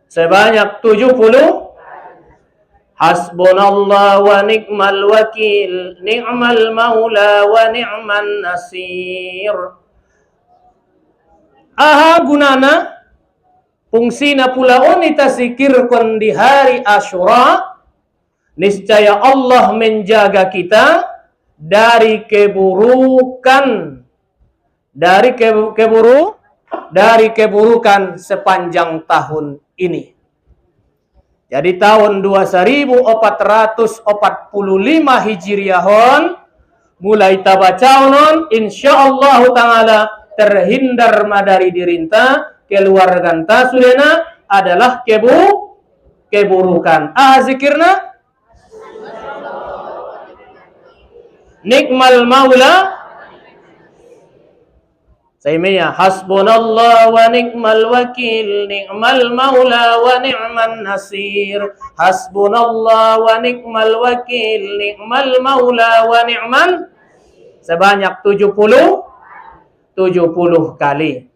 Sebanyak 70. Hasbunallah wa ni'mal wakil, ni'mal maula wa ni'man nasir. Aha gunana fungsina pula unita zikirkan di hari Asyura, niscaya Allah menjaga kita dari keburukan, dari keburukan sepanjang tahun ini. Jadi tahun 2445 Hijriahon mulai tabacaonon insyaallah taala terhindar madari dirinta keluarganta sudena adalah keburukan. Zikirna nikmal maula. Saimiya hasbunallah wa ni'mal wakil, ni'mal maula wa ni'man nasir. Hasbunallah wa ni'mal wakil, ni'mal maula wa ni'man, sebanyak 70 kali.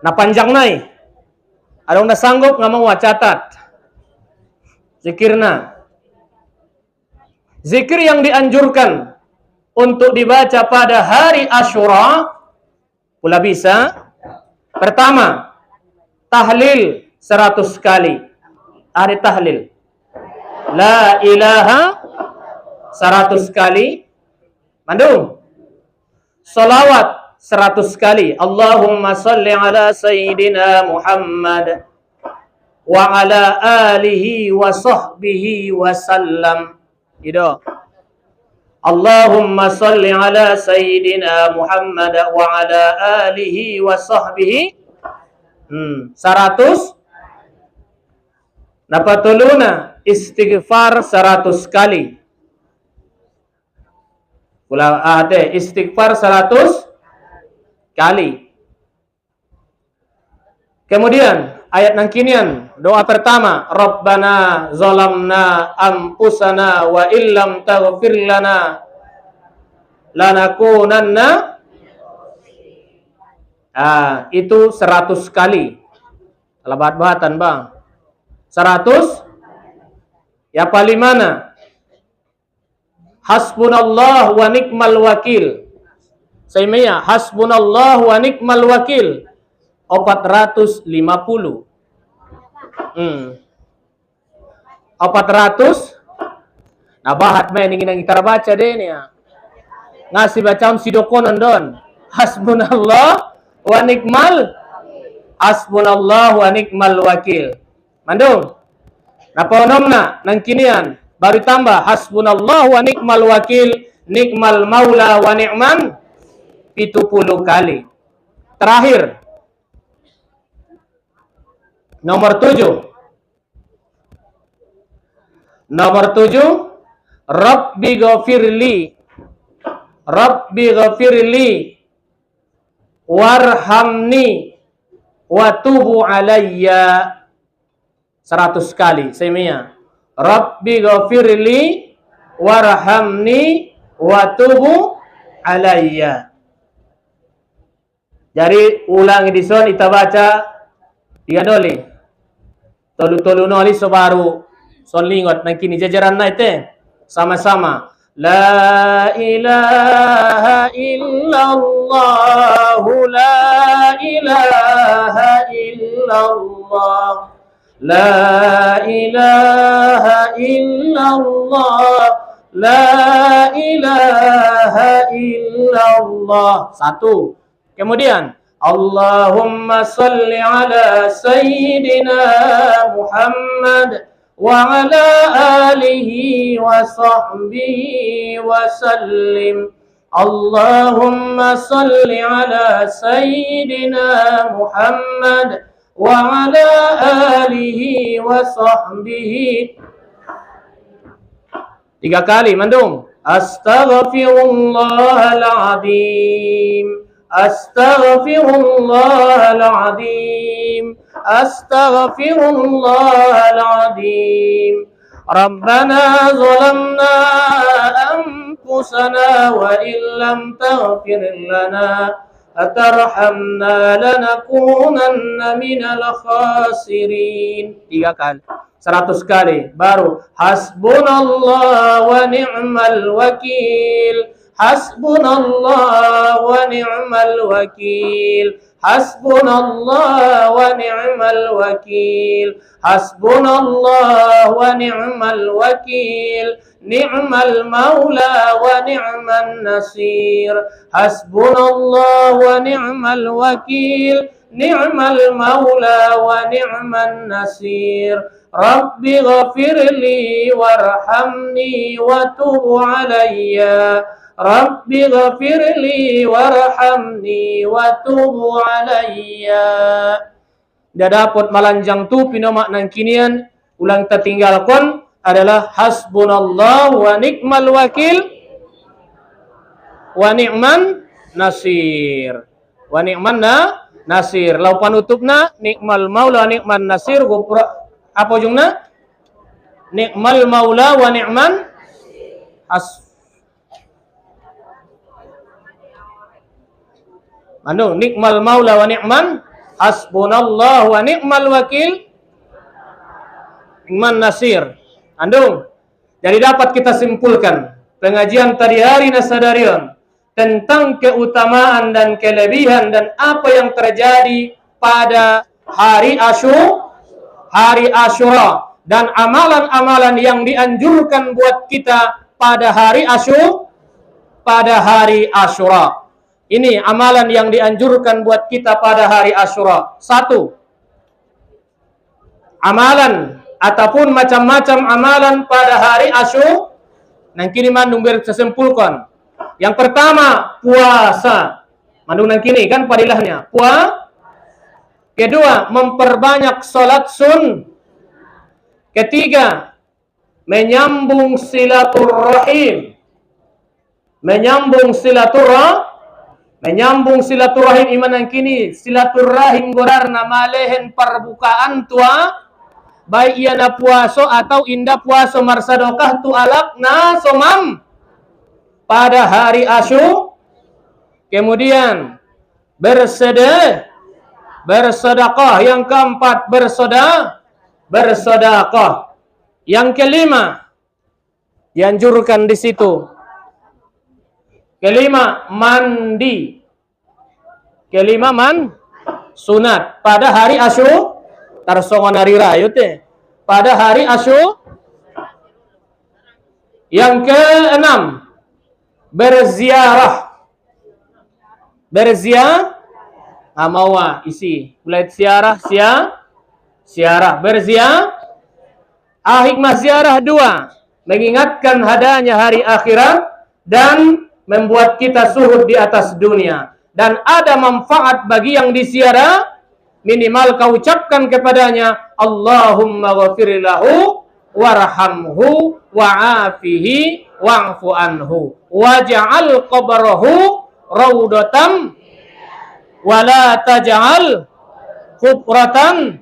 Nah panjang nai. Ada yang sanggup nggak mau catat zikirna. Zikir yang dianjurkan untuk dibaca pada hari Asyura pula bisa. Pertama, tahlil 100 kali. Ada tahlil. La ilaha 100 kali. Mandung. Salawat 100 kali. Allahumma salli ala Sayyidina Muhammad wa ala alihi wa sahbihi wa sallam. Itu. Allahumma salli ala Sayyidina Muhammad wa ala alihi wa sahbihi 100. Napatuluna istighfar 100 kali. Pula ada istighfar 100 kali. Kemudian ayat nangkinian doa pertama, Rabbana zalamna anfusana wa illam taghfir lana lanakunanna. Itu 100 kali. Labat-bahatan bang. 100. Ya paling mana? Hasbunallah wa ni'mal wakil. Saimiya hasbunallah wa ni'mal wakil 450. 400. Nah bahat main ingin kita baca deh nih ya. Ngasih bacaan sidokonon don. Hasbunallah wa ni'mal wakil. Mandung. Nah ponomna nang kinian baru tambah hasbunallah wa ni'mal wakil, ni'mal maula wa ni'man 70 kali. Terakhir nomor 7. Rabbi ghafirli warhamni wa tubu alayya 100 kali. Saimiya Rabbi ghafirli warhamni wa tubu alayya. Jadi ulangi di son kita baca 3 doli. Tolu noli so baru son lingot nang kini jajaran na ite sama-sama. La ilaha illallah, la ilaha illallah, la ilaha illallah, la ilaha illallah. 1. Kemudian Allahumma salli ala Sayyidina Muhammad wa ala alihi wa sahbihi wa sallim. Allahumma salli ala Sayyidina Muhammad wa ala alihi wa sahbihi. 3 kali mandung. Astaghfirullahaladzim, astaghfirullahaladzim, astaghfirullahaladzim. Rabbana zalamna anfusana أنفسنا وإن لم تغفر لنا وترحمنا لنكونن من الخاسرين. 3 kali, 100 kali, baru hasbunallah wa ni'mal wakil, hasbunallah wa ni'mal wakil, hasbunallah wa ni'mal wakil, hasbunallah wa ni'mal wakil, ni'mal maula wa ni'man nasir, hasbunallah wa ni'mal wakil, ni'mal maula wa ni'man nasir, rabbi ghafirli warhamni wa tub alayya, rabbi ghafirli warhamni wa tub alayya. Dah dapat malanjang tu pino maknang kinian ulang tertinggalkan adalah hasbunallah wa ni'mal wakil wa ni'man nasir, wa ni'man nasir. Lau panutupna ni'mal maula wa ni'man nasir, apa ujungna? Ni'mal maula wa ni'man ni'mal maula wa ni'man hasbunallah wa ni'mal wakil ni'man nasir. Andung, jadi dapat kita simpulkan pengajian tadi hari nasadarion tentang keutamaan dan kelebihan dan apa yang terjadi pada hari Asyura dan amalan-amalan yang dianjurkan buat kita pada hari Asyura. Ini amalan yang dianjurkan buat kita pada hari Asyura. 1. Amalan ataupun macam-macam amalan pada hari Asyura. Nang kini mandung bersesimpulkan. Yang pertama, puasa. Mandung nang kini kan padilahnya. Kedua, memperbanyak salat Ketiga, menyambung silaturahim. Menyambung silaturahim iman nang kini. Silaturahim gorarna malehen perbukaan tua. Baik ia na puaso atau indah puaso marsadokah tu alak na somam pada hari Asyura. Kemudian bersedekah. Yang keempat bersedekah. Yang kelima dianjurkan di situ. Kelima mandi. Sunat pada hari Asyura. Tarsongan hari raya teh. Pada hari Asyura. Yang keenam berziarah. Amawa isi. Mulai ziarah berziarah. Hikmah ziarah 2, mengingatkan adanya hari akhirat dan membuat kita suhud di atas dunia. Dan ada manfaat bagi yang disiarah. Minimal kau ucapkan kepadanya Allahumma ghafir lahu warhamhu wa'afihi wa'fu anhu waj'al qabrahu raudatan wala taj'al kubratan.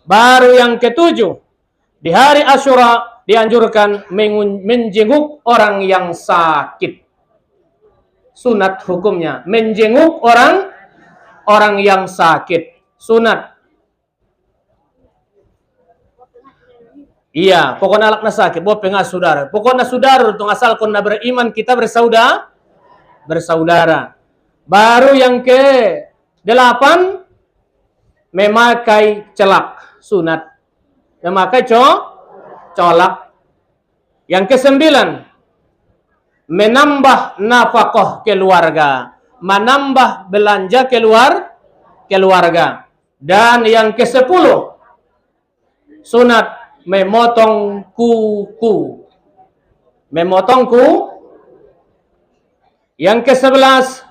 Baru yang ketujuh, di hari Asyura dianjurkan menjenguk orang yang sakit. Sunat hukumnya menjenguk orang yang sakit. Sunat. Iya, pokoknya alakna sakit, buat pengas saudara. Pokoknya saudara untuk asal kena beriman kita bersaudara. Baru yang ke-8 memakai celak. Sunat. Memakai colak. Yang ke-9 menambah nafkah keluarga, menambah belanja keluarga. Dan yang ke-10 sunat memotong kuku. Yang ke-11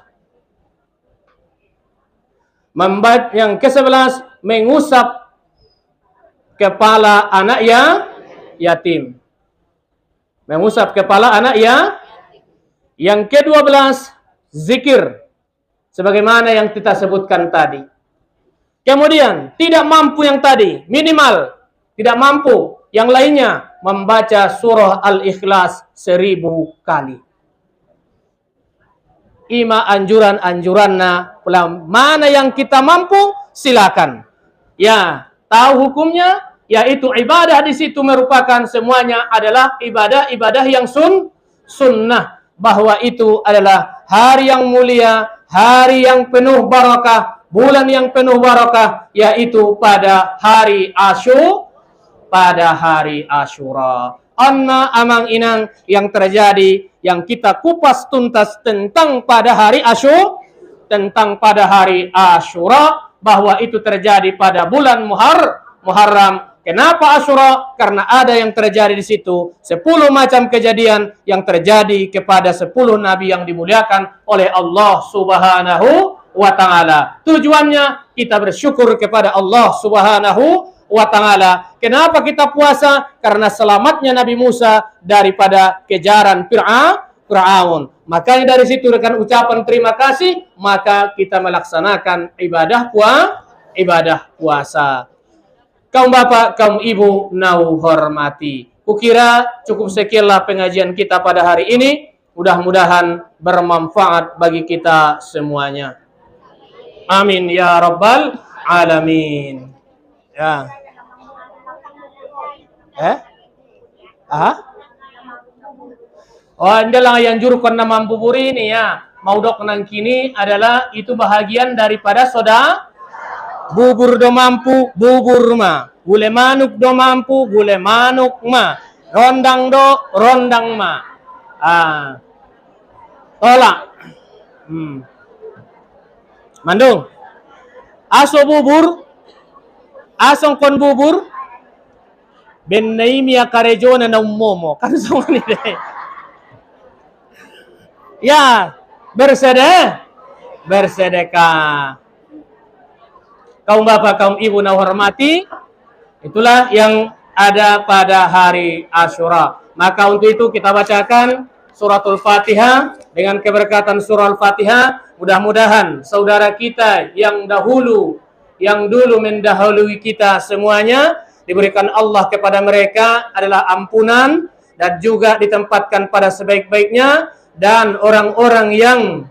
mengusap kepala anak yatim. Mengusap kepala anak Yang ke-12 zikir. Sebagaimana yang kita sebutkan tadi. Kemudian tidak mampu yang tadi, minimal tidak mampu. Yang lainnya membaca surah Al-Ikhlas 1000 kali. Ima anjuran-anjuranna, mana yang kita mampu silakan. Ya, tahu hukumnya, yaitu ibadah di situ merupakan semuanya adalah ibadah-ibadah yang sunnah, bahwa itu adalah hari yang mulia, hari yang penuh barakah, bulan yang penuh barakah, yaitu pada hari Asyura. Anna amang inang yang terjadi, yang kita kupas tuntas tentang pada hari Asyura, bahwa itu terjadi pada bulan Muharram. Kenapa Asyura? Karena ada yang terjadi di situ 10 macam kejadian yang terjadi kepada 10 nabi yang dimuliakan oleh Allah Subhanahu wa taala. Tujuannya kita bersyukur kepada Allah Subhanahu wa ta'ala. Kenapa kita puasa? Karena selamatnya Nabi Musa daripada kejaran Fir'aun. Makanya dari situ dengan ucapan terima kasih, maka kita melaksanakan ibadah puasa. Kaum bapak, kaum ibu, nau hormati. Kukira cukup sekianlah pengajian kita pada hari ini. Mudah-mudahan bermanfaat bagi kita semuanya. Amin ya rabbal alamin. Ya. Oh, ini lah yang jurukon nama bubur ini ya. Maudok nang kini adalah itu bahagian daripada soda. Bubur do mampu, bubur ma. Gule manuk do mampu, gule manuk ma. Rondang ma. Tolak. Mandung. Aso bubur. Asong kon bubur. Ben naimia karejona na umomo. Kan sama ni deh. Ya, bersedekah. Kaum bapak, kaum ibu na hormati, itulah yang ada pada hari Asyura. Maka untuk itu kita bacakan suratul Fatihah dengan keberkatan surah Al-Fatihah. Mudah-mudahan saudara kita yang dulu mendahului kita semuanya diberikan Allah kepada mereka adalah ampunan dan juga ditempatkan pada sebaik-baiknya. Dan orang-orang yang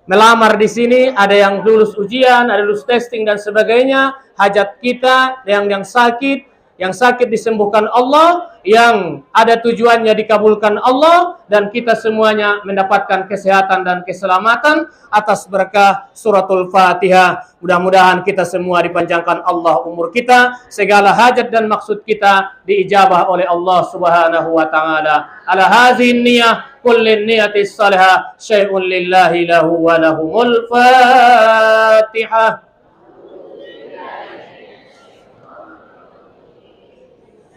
melamar di sini ada yang lulus ujian, ada lulus testing dan sebagainya. Hajat kita yang sakit disembuhkan Allah, yang ada tujuannya dikabulkan Allah, dan kita semuanya mendapatkan kesehatan dan keselamatan atas berkah suratul Fatihah. Mudah-mudahan kita semua dipanjangkan Allah umur kita, segala hajat dan maksud kita diijabah oleh Allah Subhanahu wa taala. Ala hadhihi niyyah kullin niyatis salihah syai'un lillahi lahu wa lahumul Fatihah.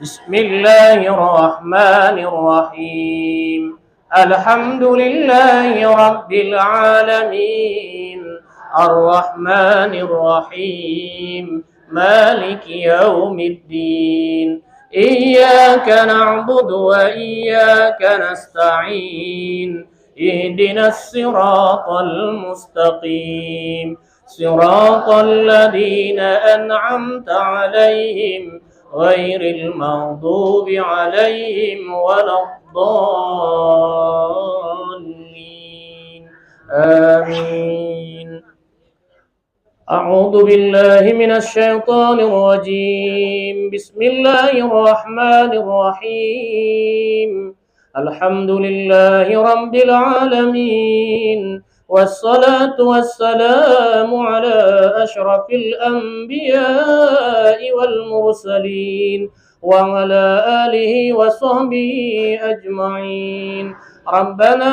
Bismillahirrahmanirrahim. Alhamdulillahi rabbil alamin. Ar-Rahmanir-Rahim. Maliki yaumiddin. Iyyaka na'budu wa iyyaka nasta'in. Ihdinas siratal mustaqim. Siratal ladzina an'amta 'alaihim غير المغضوب عليهم ولا الضالين آمين. أعوذ بالله من الشيطان الرجيم. بسم الله الرحمن الرحيم. الحمد لله رب العالمين. والصلاة والسلام على أشرف الأنبياء والمرسلين وعلى آله وصحبه أجمعين. ربنا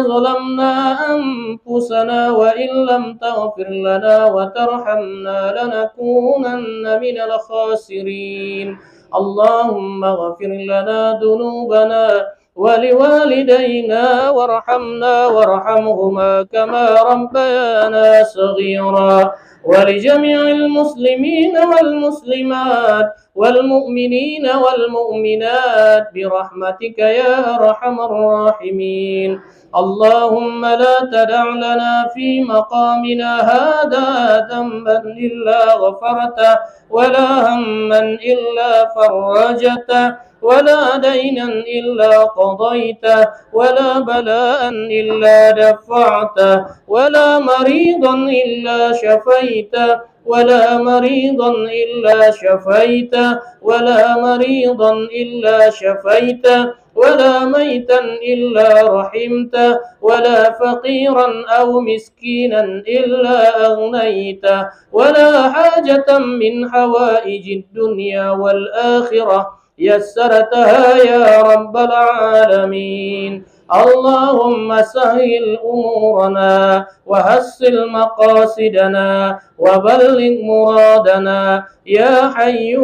ظلمنا أنفسنا وإن لم تغفر لنا وترحمنا لنكونن من الخاسرين. اللهم اغفر لنا ذنوبنا ولوالدينا وارحمنا وارحمهما كما ربيانا صغيرا. ولجميع المسلمين والمسلمات والمؤمنين والمؤمنات برحمتك يا أرحم الراحمين. اللهم لا تدع لنا في مقامنا هذا ذنبا إلا غفرته ولا هما إلا فرجته ولا دينا إلا قضيته ولا بلاء إلا دفعته ولا مريضا إلا شفيته ولا مريضا إلا شفيته ولا مريضا إلا شفيته ولا ميتا إلا رحمته ولا فقيرا أو مسكينا إلا أغنيته ولا حاجة من حوائج الدنيا والآخرة يسرتها يا رب العالمين. اللهم سهل أمورنا وحسن مقاصدنا وبلغ مرادنا يا حي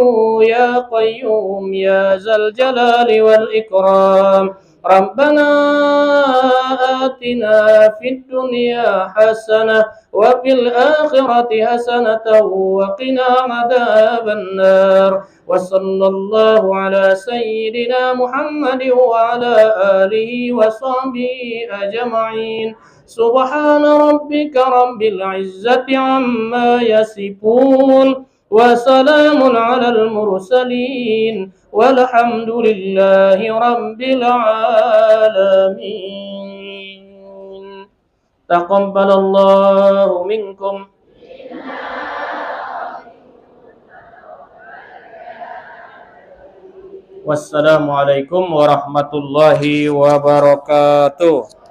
يا قيوم يا ذا الجلال والإكرام. ربنا آتنا في الدنيا حسنة وفي الآخرة حسنة وقنا عذاب النار. وصلى الله على سيدنا محمد وعلى آله وصحبه أجمعين. سبحان ربك رب العزة عما يصفون وسلام على المرسلين والحمد لله رب العالمين. تقبل الله منكم. Wassalamualaikum warahmatullahi wabarakatuh.